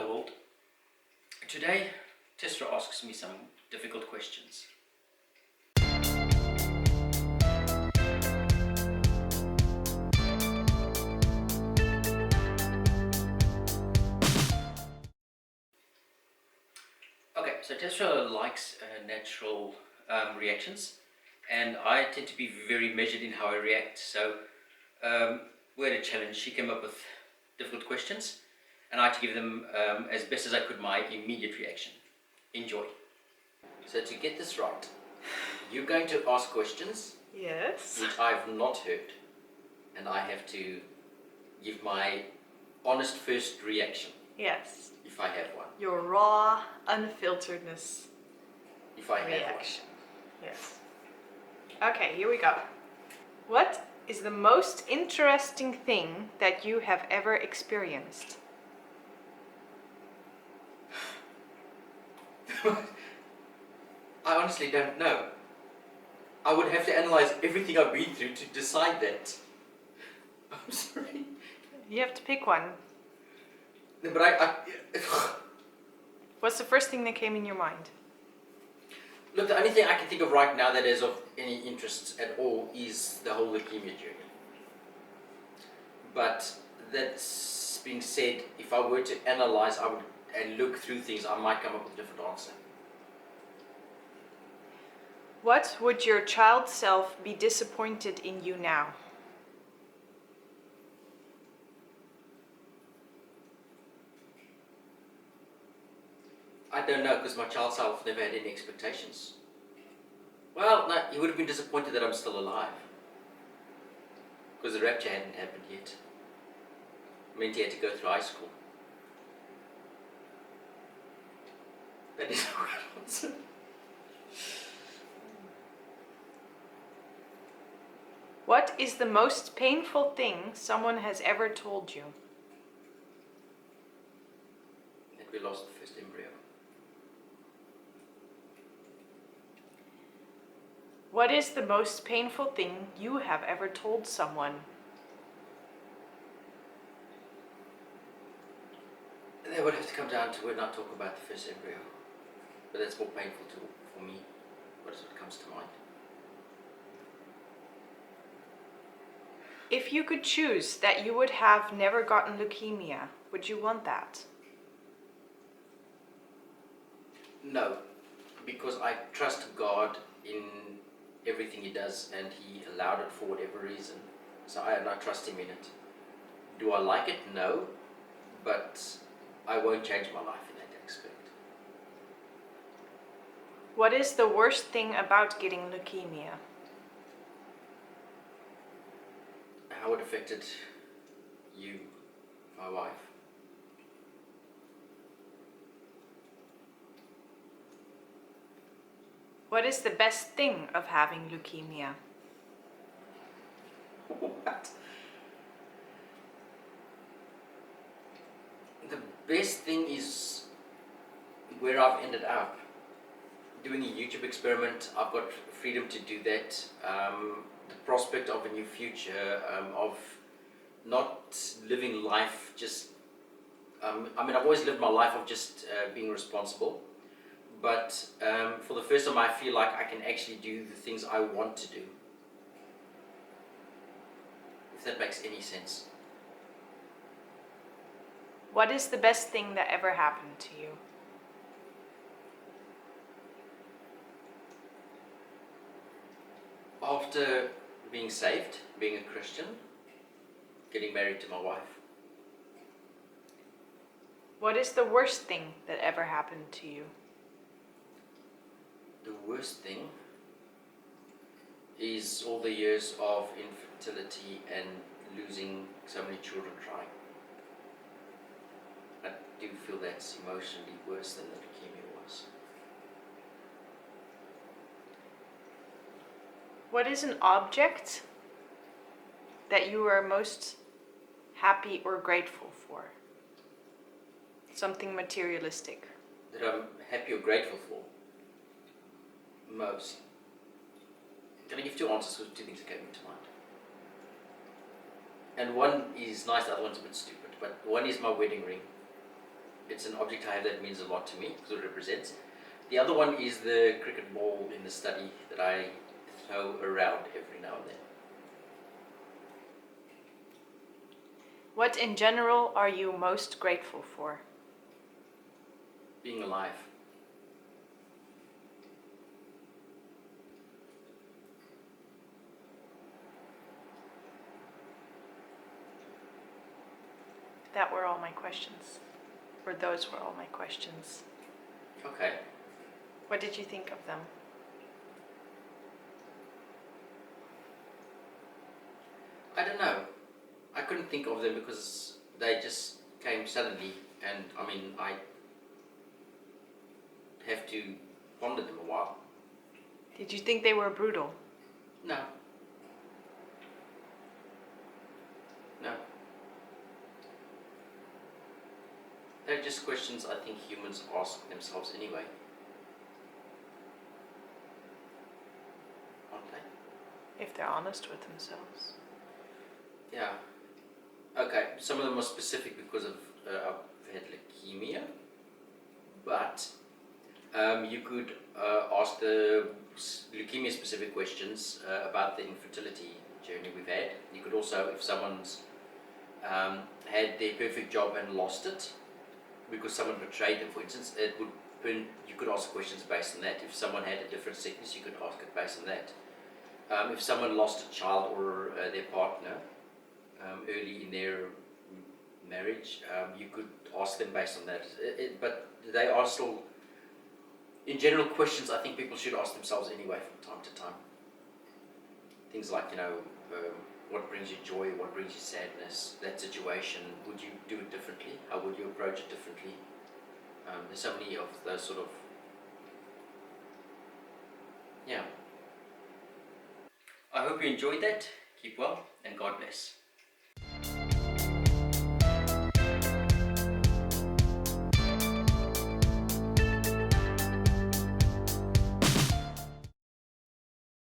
Hello world. Today, Tesra asks me some difficult questions. Okay, so Tesra likes natural reactions, and I tend to be very measured in how I react. So we had a challenge. She came up with difficult questions, and I had to give them as best as I could my immediate reaction. Enjoy. So to get this right, you're going to ask questions Yes. which I've not heard, and I have to give my honest first reaction, Yes. if I have one. Your raw, unfilteredness If I have reaction. Yes. Okay, here we go. What is the most interesting thing that you have ever experienced? one. I honestly don't know. I would have to analyze everything I've been through to decide that. I'm sorry. You have to pick one. No, but I What's the first thing that came in your mind? look, the only thing I can think of right now that is of any interest at all is the whole leukemia journey. But that's being said, if I were to analyze and look through things, I might come up with a different answer. What would your child self be disappointed in you now? I don't know, because my child self never had any expectations. Well, no, he would have been disappointed that I'm still alive. Because the rapture hadn't happened yet. It meant he had to go through high school. That is the right answer. What is the most painful thing someone has ever told you? That we lost the first embryo. What is the most painful thing you have ever told someone? They would have to come down to it and not talk about the first embryo. But that's more painful for me. What is what comes to mind? If you could choose that you would have never gotten leukemia, would you want that? No, because I trust God in everything He does, and He allowed it for whatever reason. So I trust Him in it. Do I like it? No, but I won't change my life in that aspect. What is the worst thing about getting leukemia? How it affected you, my wife. What is the best thing of having leukemia? What? The best thing is where I've ended up. Doing a YouTube experiment, I've got freedom to do that. The prospect of a new future, of not living life just... I've always lived my life of just being responsible. But for the first time I feel like I can actually do the things I want to do. If that makes any sense. What is the best thing that ever happened to you? After being saved, being a Christian, getting married to my wife. What is the worst thing that ever happened to you? The worst thing is all the years of infertility and losing so many children trying. I do feel that's emotionally worse than the leukemia was. What is an object that you are most happy or grateful for? Something materialistic. That I'm happy or grateful for? Most. Can I give two answers with two things that came into mind? And one is nice, the other one's a bit stupid, but one is my wedding ring. It's an object I have that means a lot to me because it represents. The other one is the cricket ball in the study that I throw around every now and then. What in general are you most grateful for? Being alive. That were all my questions. Or those were all my questions. Okay. What did you think of them? I don't know. I couldn't think of them because they just came suddenly, and I mean, I have to ponder them a while. Did you think they were brutal? No. No. They're just questions I think humans ask themselves anyway. Aren't they? If they're honest with themselves. Yeah. Okay, some of them are specific because of I've had leukemia, but you could ask the leukemia specific questions about the infertility journey we've had. You could also, if someone's had their perfect job and lost it because someone betrayed them, for instance, you could ask questions based on that. If someone had a different sickness, you could ask it based on that. If someone lost a child or their partner early in their marriage, you could ask them based on that. But they are still, in general, questions I think people should ask themselves anyway from time to time. Things like, what brings you joy, what brings you sadness, that situation, would you do it differently? How would you approach it differently? There's so many of those sort of, yeah. I hope you enjoyed that. Keep well, and God bless.